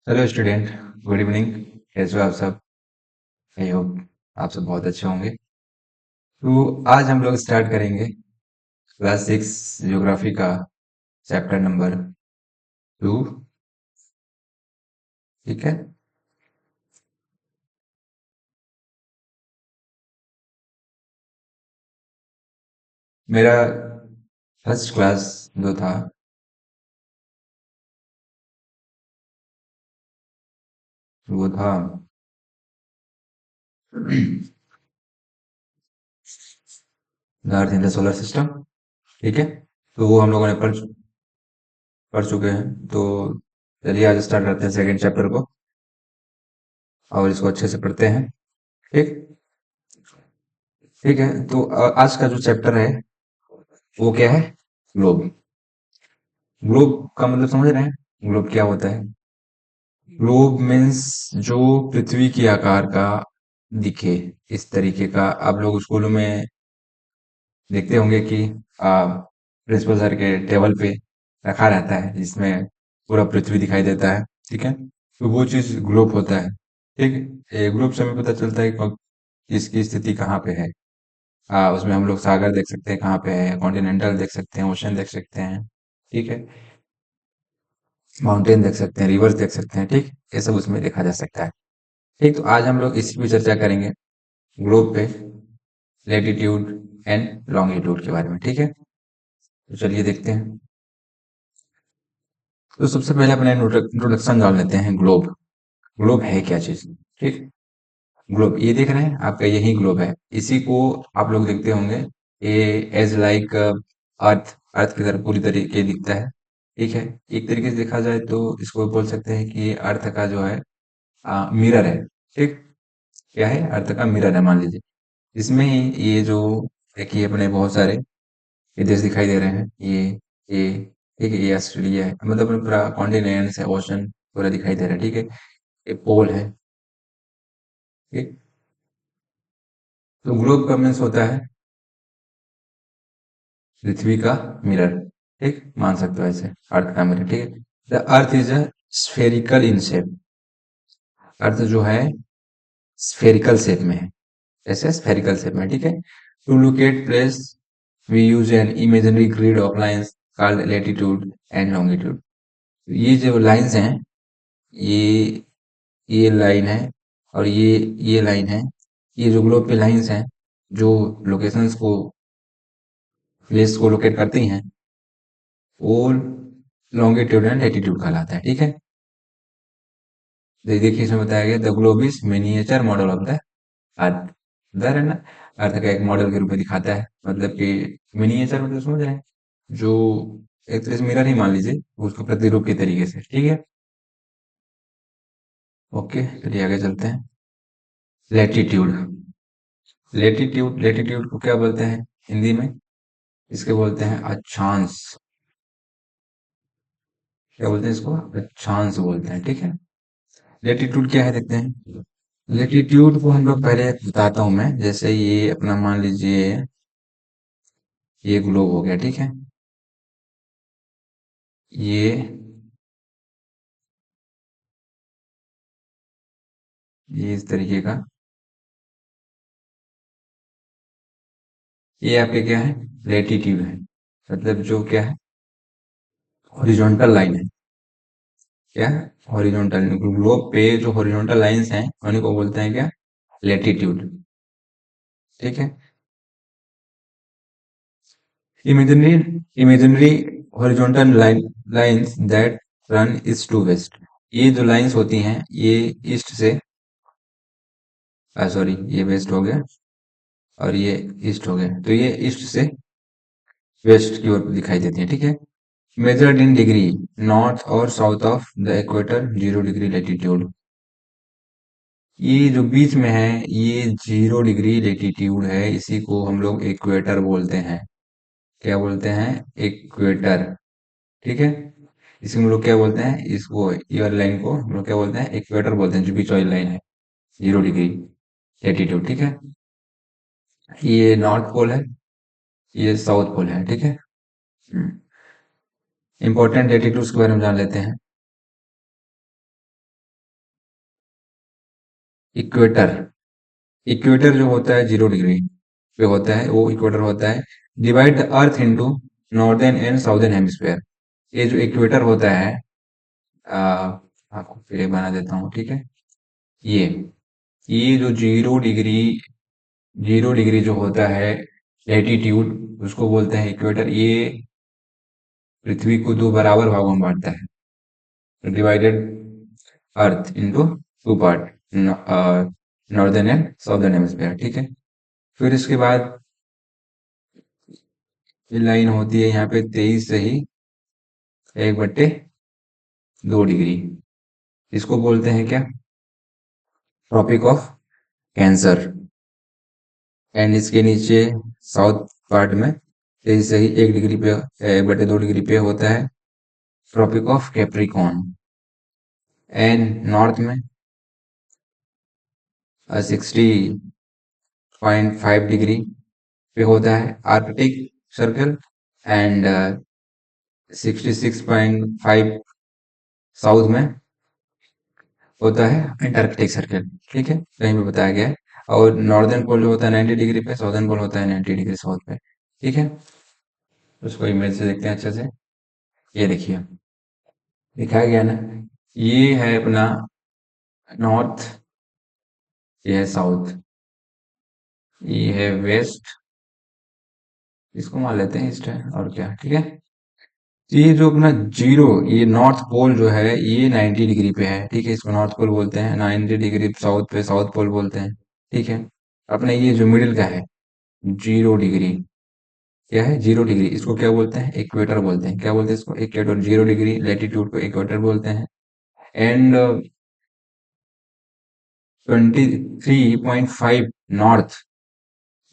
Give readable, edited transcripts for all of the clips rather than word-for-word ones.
Hello student. Good evening. कैसे हो आप सब? आई होप आप सब बहुत अच्छे होंगे। तो आज हम लोग स्टार्ट करेंगे क्लास 6 ज्योग्राफी का चैप्टर नंबर 2। ठीक है। मेरा फर्स्ट क्लास जो था वो था अर्थ इन द सोलर सिस्टम। ठीक है। तो वो हम लोगों ने पढ़ चुके हैं। तो चलिए आज स्टार्ट करते हैं सेकेंड चैप्टर को और इसको अच्छे से पढ़ते हैं। ठीक। ठीक है। तो आज का जो चैप्टर है वो क्या है? ग्लोब। ग्लोब का मतलब समझ रहे हैं? ग्लोब क्या होता है? ग्लोब मीन्स जो पृथ्वी के आकार का दिखे, इस तरीके का। आप लोग स्कूलों में देखते होंगे कि प्रिंसिपल सर के टेबल पे रखा रहता है जिसमें पूरा पृथ्वी दिखाई देता है। ठीक है। तो वो चीज ग्लोब होता है। ठीक है। ये ग्लोब से हमें पता चलता है कि इसकी स्थिति कहाँ पे है। उसमें हम लोग सागर देख सकते हैं कहाँ पे है, कॉन्टिनेंटल देख सकते हैं, ओशन देख सकते हैं। ठीक है। माउंटेन देख सकते हैं, रिवर्स देख सकते हैं। ठीक। ये सब उसमें देखा जा सकता है। ठीक। तो आज हम लोग इसी पे चर्चा करेंगे, ग्लोब पे लेटीट्यूड एंड लॉन्गिट्यूड के बारे में। ठीक है। तो चलिए देखते हैं। तो सबसे पहले अपना इंट्रोडक्शन जान लेते हैं। ग्लोब। ग्लोब है क्या चीज? ठीक। ग्लोब ये देख रहे हैं आपका, यही ग्लोब है। इसी को आप लोग देखते होंगे। ये एज लाइक अर्थ, अर्थ की तरह पूरी तरीके दिखता है। ठीक है। एक तरीके से देखा जाए तो इसको बोल सकते हैं कि ये अर्थ का जो है मिरर है। ठीक। क्या है? अर्थ का मिरर है, मान लीजिए। इसमें ही ये जो देखिए अपने बहुत सारे ये देश दिखाई दे रहे हैं। ये ठीक है, ये ऑस्ट्रेलिया है, मतलब अपना पूरा कॉन्टिनेंट है, ओशन पूरा दिखाई दे रहा है। ठीक है। ये पोल है। ठीक। तो ग्लोब का मीन्स होता है पृथ्वी का मिरर। ठीक, मान सकते हो ऐसे, अर्थ का मिरर। ठीक है। The earth is a spherical in shape. Earth जो है स्फेरिकल शेप में है। ऐसे स्फेरिकल शेप में। ठीक है। To locate place we use an imaginary grid of lines called latitude and longitude. ये जो लाइंस हैं, ये ये लाइन है और ये लाइन है। ये जो ग्लोब पे लाइंस हैं जो लोकेशंस को, प्लेस को लोकेट करती हैं, वो लॉन्गिट्यूड एंड लैटिट्यूड कहलाता है। ठीक है। देखिए इसमें बताया गया the globe is miniature model of the अर्थ। है ना? अर्थ का एक मॉडल के रूप में दिखाता है, मतलब कि मिनिएचर मतलब समझ रहे हैं, जो एक तरह से मिरर ही मान लीजिए, उसको प्रतिरूप के तरीके से। ठीक है। ओके, चलिए आगे चलते हैं। लैटिट्यूड। लेटीट्यूड, लेटीट्यूड को क्या बोलते हैं हिंदी में? इसके बोलते हैं अक्षांश। क्या बोलते हैं इसको? अक्षांश बोलते हैं। ठीक है। लेटीट्यूड क्या है देखते हैं। लेटीट्यूड को हम लोग पहले बताता हूं मैं। जैसे ये अपना मान लीजिए ये ग्लोब हो गया। ठीक है। ये ये इस तरीके का, ये आपके क्या है? लेटीट्यूड है। मतलब जो क्या है, हॉरिजॉन्टल लाइन है। क्या है? हॉरिजॉन्टल। ग्लोब पे जो हॉरिजॉन्टल लाइंस हैं उन्हीं को बोलते हैं क्या? लेटीट्यूड। ठीक है। Imaginary, imaginary horizontal lines that run east to west. ये जो लाइंस होती हैं ये ईस्ट से, सॉरी ये वेस्ट हो गया और ये ईस्ट हो गया, तो ये ईस्ट से वेस्ट की ओर दिखाई देती है। ठीक है। मेजर्ड इन डिग्री, नॉर्थ और south of the equator 0 degree latitude. ये जो बीच में है ये 0 डिग्री लेटीट्यूड है, इसी को हम लोग इक्वेटर बोलते हैं। क्या बोलते हैं? इक्वेटर। ठीक है। इसी हम लोग क्या बोलते हैं, इसको ये वाली लाइन को हम लोग क्या बोलते हैं? इक्वेटर बोलते हैं, जो बीच वाली लाइन है 0 डिग्री लेटीट्यूड। ठीक है। ये नॉर्थ पोल है, ये साउथ पोल है। ठीक है। इंपॉर्टेंट लेटीट्यूड्स के बारे में जान लेते हैं। इक्वेटर, इक्वेटर जो होता है 0 डिग्री पे होता है, वो इक्वेटर होता है। Divide the earth into northern and southern hemisphere. ये जो इक्वेटर होता है, आपको फिर बना देता हूँ, ठीक है। ये ये जो 0 डिग्री जो होता है लैटिट्यूड, उसको बोलते हैं इक्वेटर। ये पृथ्वी को दो बराबर भागों में बांटता है, divided earth into two part, northern and southern hemisphere, ठीक है। फिर इसके बाद ये लाइन होती है यहाँ पे 23 से ही 1/2 डिग्री। इसको बोलते हैं क्या? Tropic of Cancer. एंड इसके नीचे साउथ पार्ट में 23 से ही 1 डिग्री पे, 1/2 डिग्री पे होता है tropic of Capricorn. And north में 60.5 डिग्री पे होता है आर्कटिक सर्कल। एंड 66.5 साउथ में होता है अंटार्कटिक सर्कल, ठीक है, कहीं पे बताया गया है। और नॉर्दर्न पोल जो होता है 90 डिग्री पे, साउदर्न पोल होता है 90 डिग्री साउथ पे, ठीक है। उसको इमेज से देखते हैं अच्छे से। ये देखिए, दिखाया गया ना, ये है अपना नॉर्थ, ये है साउथ, ये है वेस्ट, इसको मान लेते हैं ईस्ट है, और क्या, ठीक है। तो ये जो अपना जीरो, ये नॉर्थ पोल जो है ये 90 डिग्री पे है, ठीक है, इसको नॉर्थ पोल बोलते हैं। 90 डिग्री साउथ पे साउथ पोल बोलते हैं, ठीक है। अपने ये जो मिडिल का है 0 डिग्री, क्या है 0 डिग्री, इसको क्या बोलते हैं? इक्वेटर बोलते हैं। क्या बोलते हैं इसको? इक्वेटर। 0 डिग्री लेटीट्यूड को इक्वेटर बोलते हैं। एंड 23.5 नॉर्थ,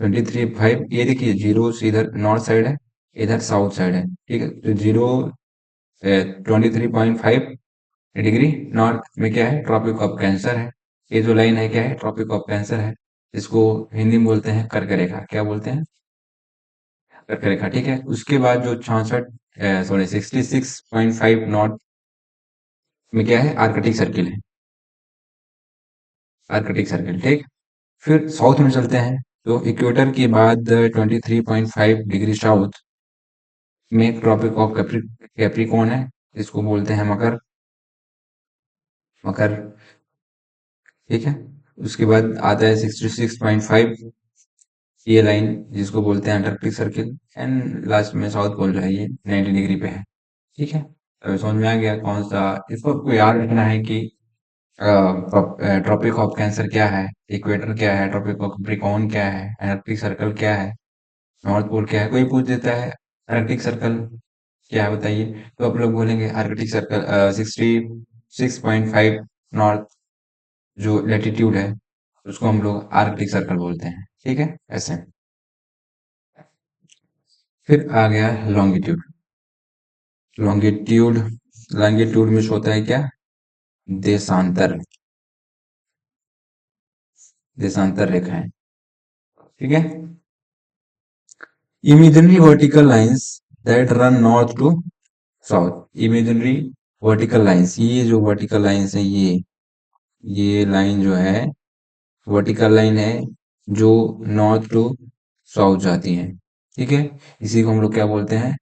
23.5, ये देखिए जीरो से इधर नॉर्थ साइड है, इधर साउथ साइड है, ठीक है। तो 23.5 डिग्री नॉर्थ में क्या है? ट्रॉपिक ऑफ कैंसर है। ये जो लाइन है क्या है? ट्रॉपिक ऑफ कैंसर है। इसको हिंदी में बोलते हैं कर्क रेखा। क्या बोलते हैं? कर्क रेखा, ठीक है। उसके बाद जो 66.5 नॉर्थ में क्या है? आर्कटिक सर्किल है, आर्कटिक सर्किल, ठीक। फिर साउथ में चलते हैं, तो इक्वेटर के बाद 23.5 डिग्री साउथ में ट्रॉपिक ऑफ कैप्रिकॉर्न है, इसको बोलते हैं मकर, मकर, ठीक है। उसके बाद आता है 66.5, ये लाइन जिसको बोलते हैं अंटार्कटिक सर्किल। एंड लास्ट में साउथ पोल जो है ये 90 डिग्री पे है, ठीक है। तो समझ में आ गया कौन सा। इसको आपको याद रखना है कि ट्रॉपिक ऑफ कैंसर क्या है, इक्वेटर क्या है, ट्रॉपिक ऑफ कैप्रिकॉर्न क्या है, अंटार्कटिक सर्कल क्या है, नॉर्थ पोल क्या है। कोई पूछ देता है आर्कटिक सर्कल क्या है बताइए, तो आप लोग बोलेंगे आर्कटिक सर्कल 66.5 नॉर्थ जो लेटीट्यूड है, उसको हम लोग आर्कटिक सर्कल बोलते हैं, ठीक है, ऐसे। फिर आ गया लॉन्गिट्यूड। लॉन्गिट्यूड, लॉन्गिट्यूड में होता है क्या? देशांतर, देशांतर रेखाएं, ठीक है। Imaginary vertical lines that run north to south. Imaginary vertical lines, ये जो वर्टिकल लाइंस है, ये लाइन जो है वर्टिकल लाइन है जो नॉर्थ टू साउथ जाती है, ठीक है। इसी को हम लोग क्या बोलते हैं?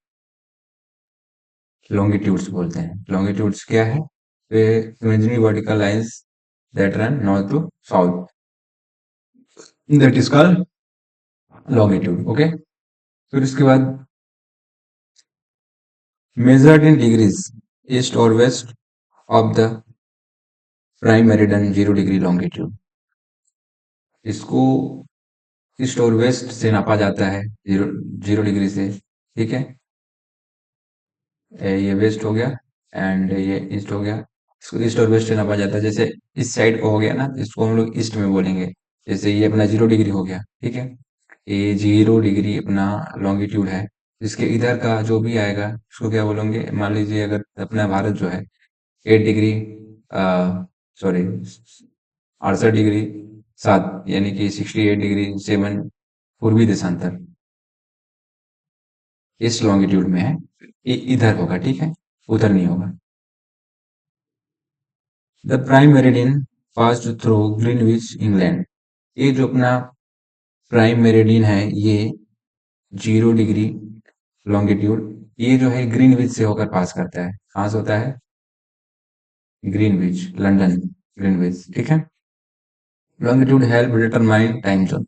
लॉन्गिट्यूड्स बोलते हैं। लॉन्गिट्यूड्स क्या है? Imaginary vertical lines that run north to south, that is called longitude, okay. फिर उसके बाद मेजर्ड इन डिग्रीज ईस्ट और west of the prime meridian 0 degree longitude. इसको ईस्ट और वेस्ट से नापा जाता है, जीरो 0 डिग्री से, ठीक है। ये वेस्ट हो गया एंड ये ईस्ट हो गया। इसको ईस्ट और वेस्ट से नापा जाता है। जैसे इस साइड को हो गया ना, इसको हम लोग ईस्ट में बोलेंगे। जैसे ये अपना 0 डिग्री हो गया, ठीक है। ये 0 डिग्री अपना लॉन्गिट्यूड है। इसके इधर का जो भी आएगा उसको क्या बोलेंगे? मान लीजिए अगर अपना भारत जो है 8 डिग्री, सॉरी 68 डिग्री 7, यानी कि 68 डिग्री 7 पूर्वी देशांतर इस लॉन्गिट्यूड में है, इधर होगा, ठीक है, उधर नहीं होगा। The prime meridian pass through Greenwich England. ये जो अपना प्राइम मेरिडियन है ये 0 डिग्री लॉन्गिट्यूड, ये जो है ग्रीनविच से होकर पास करता है। कहाँ से होता है? ग्रीनविच, लंदन, ग्रीनविच, ठीक है। Longitude help determine time zone.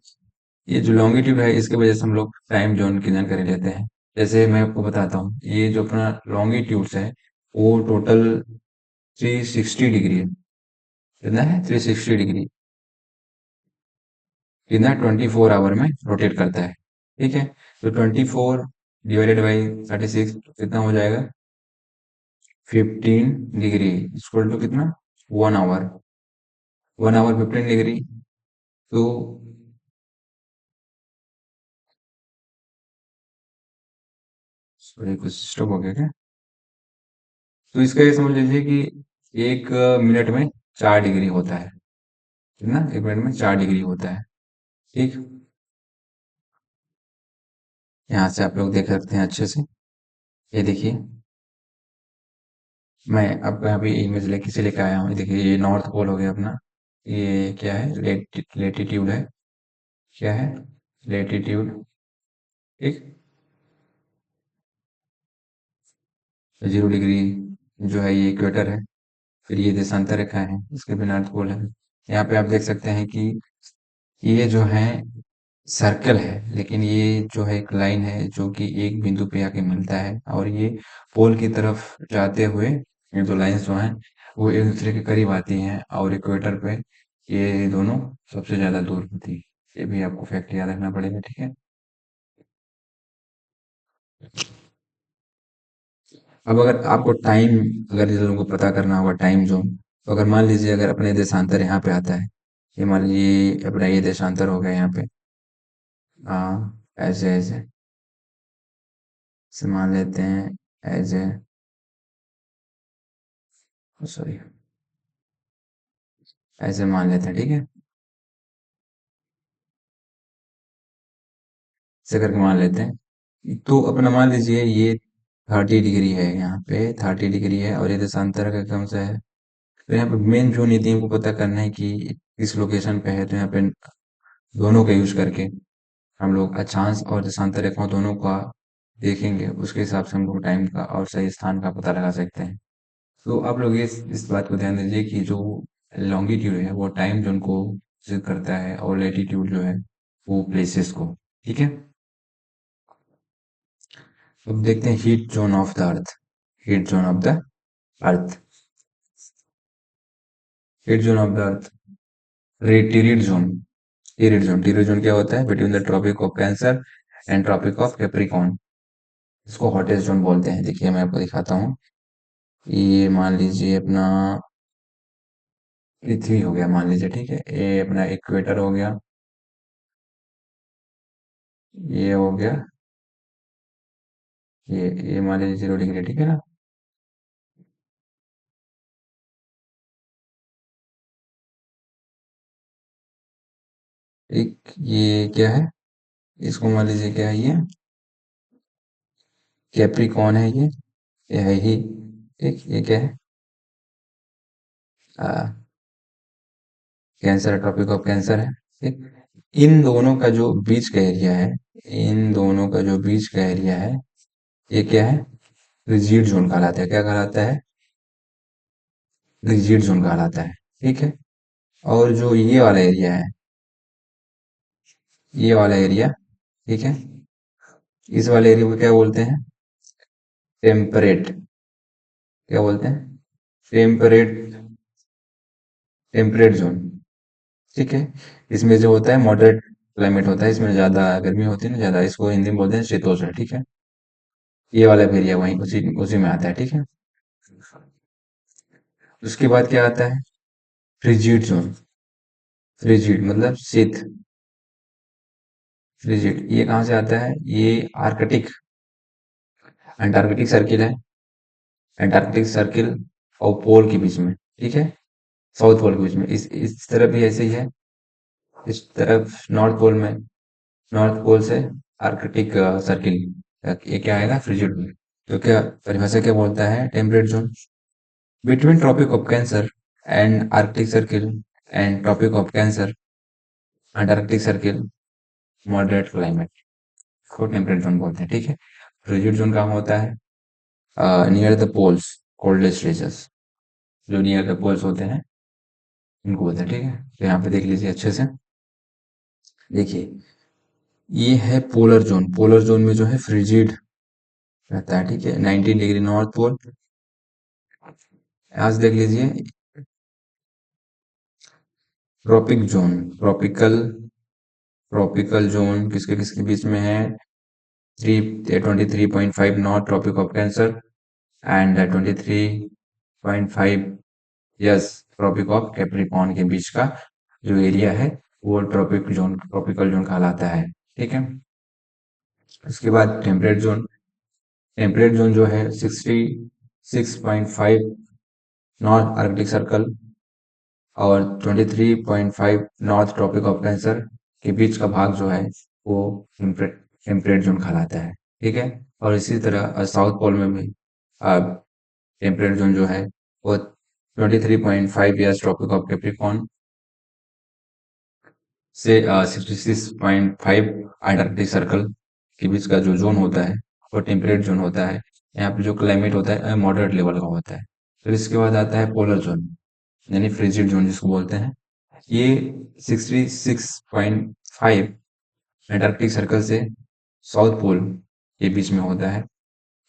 ये जो लॉन्गिट्यूड है इसके वजह से हम लोग टाइम जोन की जानकारी लेते हैं। जैसे मैं आपको बताता हूँ, ये जो अपना लॉन्गिट्यूड्स है वो टोटल 360 डिग्री है। कितना है? 360 डिग्री। कितना? 24 आवर में रोटेट करता है, ठीक है। तो 24 डिवाइडेड बाई 36 कितना हो जाएगा? 15 डिग्री इक्वल टू कितना? 1 आवर। 1 hour 15 degree. तो सॉरी, कुछ स्टॉप हो गया क्या? तो इसका ये समझ लीजिए कि 1 मिनट में 4 डिग्री होता है। कितना? 1 मिनट में 4 डिग्री होता है, ठीक। यहाँ से आप लोग देख सकते हैं अच्छे से। ये देखिए, मैं अब यहाँ पे इमेज लेके से लेके आया हूँ। ये देखिए, ये नॉर्थ पोल हो गया अपना। ये क्या है? लेटीट्यूड है। क्या है? लेटीट्यूड, ठीक। 0 डिग्री जो है ये इक्वेटर है। फिर ये देशांतर रेखा है, इसके भी नॉर्थ पोल है। यहाँ पे आप देख सकते हैं कि ये जो है सर्कल है, लेकिन ये जो है एक लाइन है जो कि एक बिंदु पे आके मिलता है, और ये पोल की तरफ जाते हुए ये दो लाइंस जो हैं वो एक दूसरे के करीब आती हैं, और इक्वेटर पे ये दोनों सबसे ज्यादा दूर होती है। ये भी आपको फैक्ट याद रखना पड़ेगा, ठीक है। अब अगर आपको टाइम, अगर इन लोगों को पता करना होगा टाइम जोन, तो अगर मान लीजिए अगर अपने देशांतर यहाँ पे आता है, ये मान लीजिए अपना ये देशांतर हो गया यहाँ पे। हाँ, ऐसे ऐसे से मान लेते हैं, एज ए, सॉरी, ऐसे मान लेते हैं, ठीक है। ऐसे करके मान लेते हैं। तो अपना मान लीजिए ये 30 डिग्री है, यहाँ पे 30 डिग्री है, और ये देशांतर का कौन सा है? तो यहाँ पे मेन जो नीति हमको पता करना है कि किस लोकेशन पे है। तो यहाँ पे दोनों का यूज करके हम लोग अक्षांश और देशांतर रेखाओं दोनों का देखेंगे, उसके हिसाब से हम लोग टाइम का और सही स्थान का पता लगा सकते हैं। तो आप लोग इस बात को ध्यान दीजिए कि जो लॉन्गिट्यूड है वो टाइम जोन को सिद्ध करता है, और लेटीट्यूड जो है वो प्लेसेस को, ठीक है। अब देखते हैं heat zone of the earth. Heat zone of the earth. Heat zone of the earth. Torrid zone. Torrid zone क्या होता है? Between the tropic of Cancer and tropic of Capricorn. इसको हॉटेस्ट जोन बोलते हैं। देखिए मैं आपको दिखाता हूँ। ये मान लीजिए अपना पृथ्वी हो गया, मान लीजिए, ठीक है। ये अपना इक्वेटर हो गया, ये हो गया, ये मान लीजिए 0 डिग्री, ठीक है ना। एक ये क्या है? इसको मान लीजिए क्या है? ये कैप्रिकॉर्न है, ये है ही। ठीक, ये क्या है? कैंसर, ट्रॉपिक ऑफ कैंसर है, ठीक। इन दोनों का जो बीच का एरिया है, इन दोनों का जो बीच का एरिया है, ये क्या है? रिजिड जोन कहलाता है। क्या कहलाता है? रिजिड जोन कहलाता है, ठीक है। और जो ये वाला एरिया है, ये वाला एरिया, ठीक है, इस वाले एरिया को क्या बोलते हैं? टेम्परेट। क्या बोलते हैं? टेम्परेट। टेम्परेट जोन, ठीक है। इसमें जो होता है मॉडरेट क्लाइमेट होता है, इसमें ज्यादा गर्मी होती है ना, ज्यादा, इसको हिंदी में बोलते हैं शीतोष्ण, ठीक है। ये वाला भी एरिया वहीं उसी उसी में आता है, ठीक है। उसके बाद क्या आता है? Frigid zone. फ्रिजिड मतलब शीत। फ्रिजिड ये कहाँ से आता है? ये आर्कटिक, अंटार्कटिक सर्किल है। अंटार्कटिक सर्किल और पोल के बीच में, ठीक है। साउथ पोल के बीच में, इस तरफ भी ऐसे ही है। इस तरफ नॉर्थ पोल में, नॉर्थ पोल से आर्कटिक सर्किल, ये क्या आएगा? फ्रिजिड में। तो क्या परिभाषा क्या बोलता है? Temperate zone between tropic of Cancer and Arctic circle and tropic of Cancer, Antarctic circle, moderate climate को टेम्परेट जोन बोलते हैं। ठीक है, फ्रिजिड जोन कहाँ होता है? Near the poles, coldest regions, जो नियर द पोल्स होते हैं इनको बोलते हैं। ठीक है, तो यहाँ पे देख लीजिए अच्छे से। देखिए, ये है पोलर जोन। पोलर जोन में जो है फ्रिजिड रहता है। ठीक है, 19 डिग्री नॉर्थ पोल। आज देख लीजिए tropic zone. Tropical tropical zone किसके किसके बीच में है? 23.5 north tropic of Cancer and 23.5 yes tropic of Capricorn के बीच का जो एरिया है वो ट्रॉपिकल जोन कहलाता है। ठीक है, उसके बाद टेम्परेट जोन जो है 66.5 नॉर्थ आर्कटिक सर्कल और 23.5 नॉर्थ ट्रॉपिक ऑफ कैंसर के बीच का भाग जो है वो टेम्परेट जोन कहलाता है। ठीक है, और इसी तरह साउथ पोल में भी टेम्परेट जोन जो है वो 23.5 ईयर्स ट्रॉपिक ऑफ कैप्रिकॉर्न से 66.5 अंटार्कटिक सर्कल के बीच का जो जोन होता है वो टेम्परेट जोन होता है। यहाँ पे जो क्लाइमेट होता है मॉडरेट लेवल का होता है। फिर इसके बाद आता है पोलर जोन यानी फ्रिजिड जोन जिसको बोलते हैं। ये 66.5 अंटार्कटिक सर्कल से साउथ पोल के बीच में होता है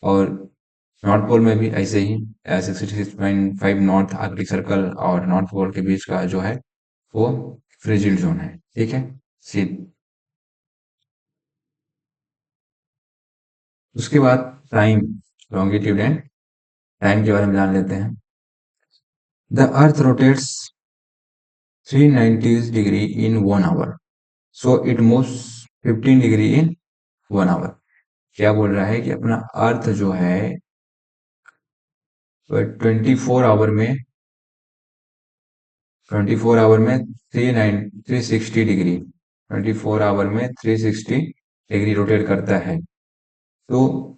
और नॉर्थ पोल में भी ऐसे ही 66.5 नॉर्थ आर्कटिक सर्कल और नॉर्थ पोल के बीच का जो है वो फ्रिजिड जोन है। ठीक है, सी उसके बाद टाइम, लॉन्गिट्यूड एंड टाइम के बारे में जान लेते हैं। The earth rotates 390 degree in 1 hour, so it moves 15 degree in 1 hour. क्या बोल रहा है कि अपना अर्थ जो है 24 आवर में 24 आवर में 360 डिग्री रोटेट करता है। तो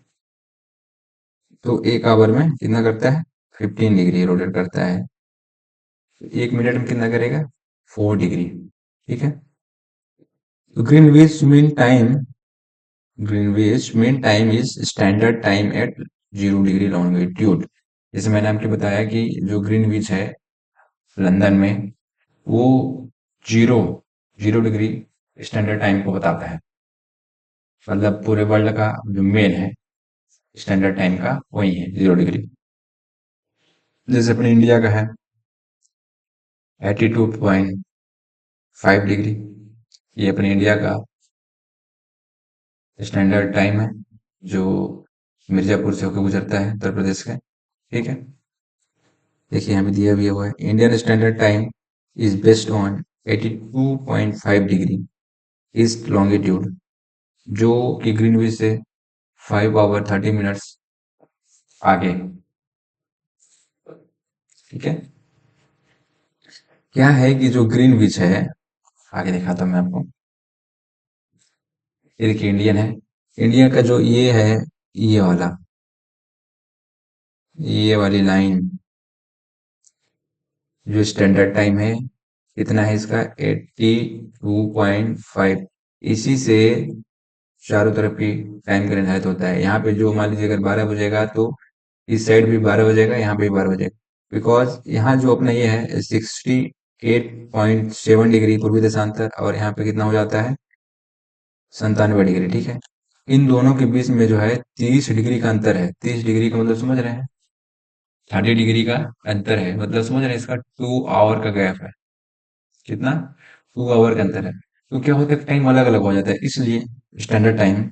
1 आवर में कितना करता है? 15 डिग्री रोटेट करता है। 1 मिनट में कितना करेगा? 4 डिग्री। ठीक है, तो Greenwich mean time is standard time at 0 degree longitude. जैसे मैंने आपको बताया कि जो ग्रीनविच है लंदन में वो zero zero degree standard time को बताता है। मतलब पूरे वर्ल्ड का जो मेन है स्टैंडर्ड टाइम का वही है 0 डिग्री। जैसे अपने इंडिया का है 82.5 डिग्री, ये अपने इंडिया का स्टैंडर्ड टाइम है जो मिर्जापुर से होकर गुजरता है उत्तर प्रदेश के। ठीक है, देखिए यहाँ पे दिया भी हुआ है Indian standard time is based on 82.5 degree east longitude, जो कि ग्रीनविच से 5 आवर 30 मिनट्स आगे। ठीक है, क्या है कि जो ग्रीनविच है आगे दिखाता हूं मैं आपको। ये देखिए इंडियन है, इंडिया का जो ये है ये वाला ये वाली लाइन जो स्टैंडर्ड टाइम है कितना है इसका 82.5। इसी से चारों तरफ की टाइम का निर्धारित होता है। यहाँ पे जो मान लीजिए अगर 12 बजेगा तो इस साइड भी 12 बजेगा, यहाँ पे भी 12 बजेगा। बिकॉज यहाँ जो अपना ये है 68.7 डिग्री पूर्वी देशांतर और यहाँ पे कितना हो जाता है 97 डिग्री। ठीक है, इन दोनों के बीच में जो है 30 डिग्री का अंतर है। 30 डिग्री का मतलब समझ रहे हैं? 30 डिग्री का अंतर है, मतलब समझ रहे हैं इसका 2 आवर का गैप है। कितना? 2 आवर का अंतर है। तो क्या होता है टाइम अलग अलग हो जाता है, इसलिए स्टैंडर्ड टाइम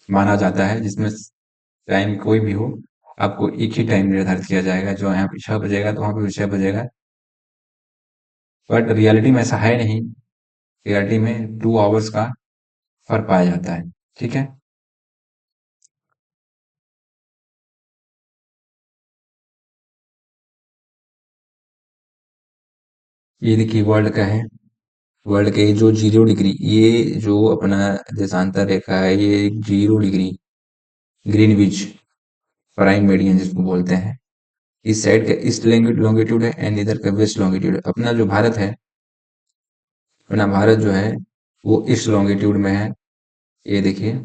माना जाता है जिसमें टाइम कोई भी हो आपको एक ही टाइम निर्धारित किया जाएगा। जो यहाँ पे 6 बजेगा तो वहां पे भी 6 बजेगा, बट रियलिटी में ऐसा है नहीं। रियलिटी में 2 आवर्स का फर्क पाया जाता है। ठीक है, ये देखिए वर्ल्ड का है। वर्ल्ड के जो 0 डिग्री, ये जो अपना देशांतर रेखा है ये 0 डिग्री ग्रीनविच प्राइम मेरिडियन जिसको बोलते हैं इस साइड का ईस्ट लॉन्गिट्यूड है एंड इधर का वेस्ट लॉन्गिट्यूड है। अपना जो भारत है, अपना भारत जो है वो ईस्ट लॉन्गिट्यूड में है। ये देखिए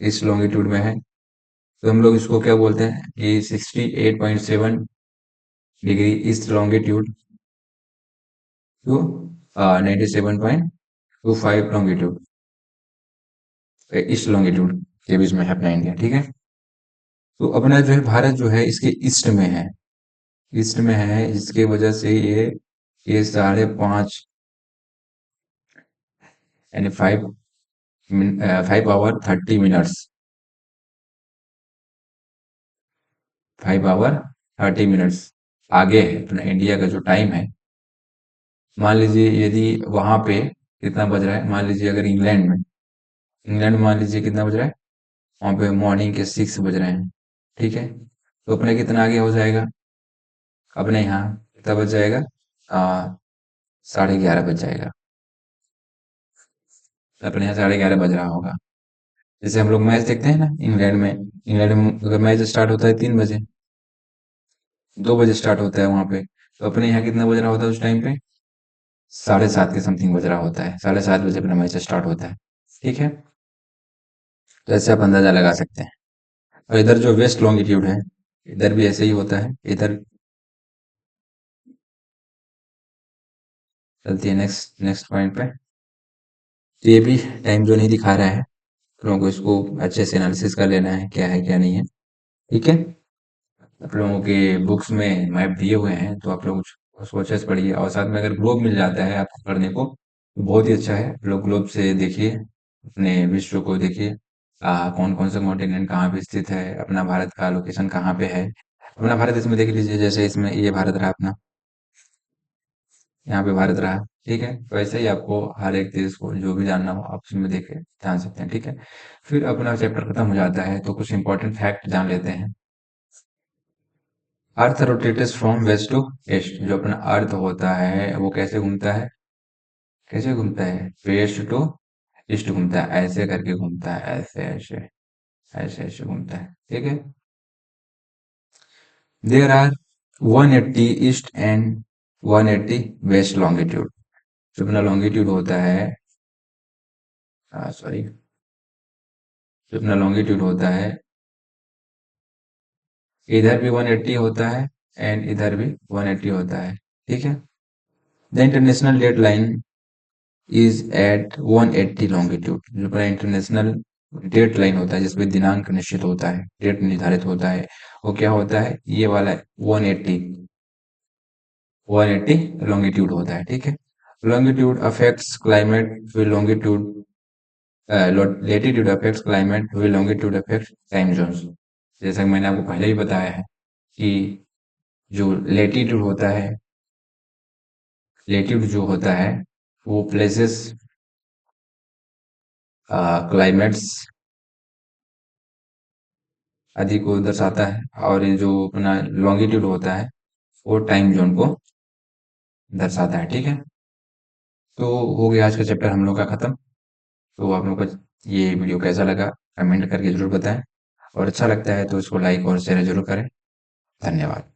ईस्ट लॉन्गिट्यूड में है। तो हम लोग इसको क्या बोलते हैं कि 68.7 degree east longitude to 97.25 longitude, east longitude के बीच में है अपना इंडिया। ठीक है। तो अपना जो है भारत जो है इसके ईस्ट में है, ईस्ट में है, जिसकी वजह से ये 5.5 यानी 5 आवर 30 मिनट्स, 5 आवर 30 मिनट्स आगे है अपना इंडिया का जो टाइम है। मान लीजिए यदि वहां पे कितना बज रहा है, मान लीजिए अगर इंग्लैंड में मान लीजिए कितना बज रहा है, वहां पे मॉर्निंग के 6 बज रहे हैं। ठीक है। तो अपने कितना आगे हो जाएगा, अपने यहाँ कितना बज जाएगा, 11:30 बज जाएगा। अपने यहाँ 11:30 बज रहा होगा। जैसे हम लोग मैच देखते हैं ना इंग्लैंड में अगर मैच स्टार्ट होता है 3 बजे, 2 बजे स्टार्ट होता है वहां पे, तो अपने यहाँ कितना बज रहा होता है उस टाइम पे, 7:30 के समथिंग बज रहा होता है, 7:30 बजे अपना मैच स्टार्ट होता है। ठीक है। तो ऐसे आप अंदाजा लगा सकते हैं। और इधर जो वेस्ट लॉन्गिट्यूड है, इधर भी ऐसे ही होता है। इधर चलती है नेक्स्ट नेक्स्ट पॉइंट पे। तो ये भी टाइम जो नहीं दिखा रहा है, तो लोगों को इसको अच्छे से एनालिसिस कर लेना है क्या नहीं है। ठीक है। आप लोगों के बुक्स में मैप दिए हुए हैं, तो आप लोग उसको अच्छे से पढ़िए, और साथ में अगर ग्लोब मिल जाता है आपको पढ़ने को तो बहुत ही अच्छा है। आप लोग ग्लोब से देखिए, अपने विश्व को देखिए, कौन कौन सा कॉन्टिनेंट कहाँ पे स्थित है, अपना भारत का लोकेशन कहाँ पे है। अपना भारत इसमें देख लीजिए, जैसे इसमें ये भारत रहा अपना, यहाँ पे भारत रहा। ठीक है। तो ऐसे ही आपको हर एक देश को जो भी जानना हो आप उसमें देख के जान सकते हैं। ठीक है। फिर अपना चैप्टर खत्म हो जाता है तो कुछ इंपॉर्टेंट फैक्ट जान लेते हैं। Earth rotates from west to east. जो अपना अर्थ होता है वो कैसे घूमता है, कैसे घूमता है, वेस्ट टू ईस्ट घूमता है, ऐसे करके घूमता है, ऐसे ऐसे ऐसे ऐसे घूमता है। ठीक है। There are 180 east and 180 west longitude. जो अपना लॉन्गिट्यूड होता है, सॉरी, जो अपना लॉन्गिट्यूड होता है, इधर भी 180 होता है एंड इधर भी 180 होता है। ठीक है। The international date line is at 180 longitude. जो अपना इंटरनेशनल डेट लाइन होता है जिसमें दिनांक निश्चित होता है, डेट निर्धारित होता है, वो क्या होता है, ये वाला 180 180 लॉन्गिट्यूड होता है। ठीक है। Longitude affects climate with longitude, latitude affects climate with longitude affects time zones. जैसा कि मैंने आपको पहले ही बताया है कि जो लेटीट्यूड होता है, लेटीट्यूड जो होता है वो प्लेसेस, क्लाइमेट्स आदि को दर्शाता है, और ये जो अपना लॉन्गिट्यूड होता है वो टाइम जोन को दर्शाता है। ठीक है। तो हो गया आज का चैप्टर हम लोग का खत्म। तो आप लोग को ये वीडियो कैसा लगा कमेंट करके जरूर बताएं, और अच्छा लगता है तो इसको लाइक और शेयर जरूर करें। धन्यवाद।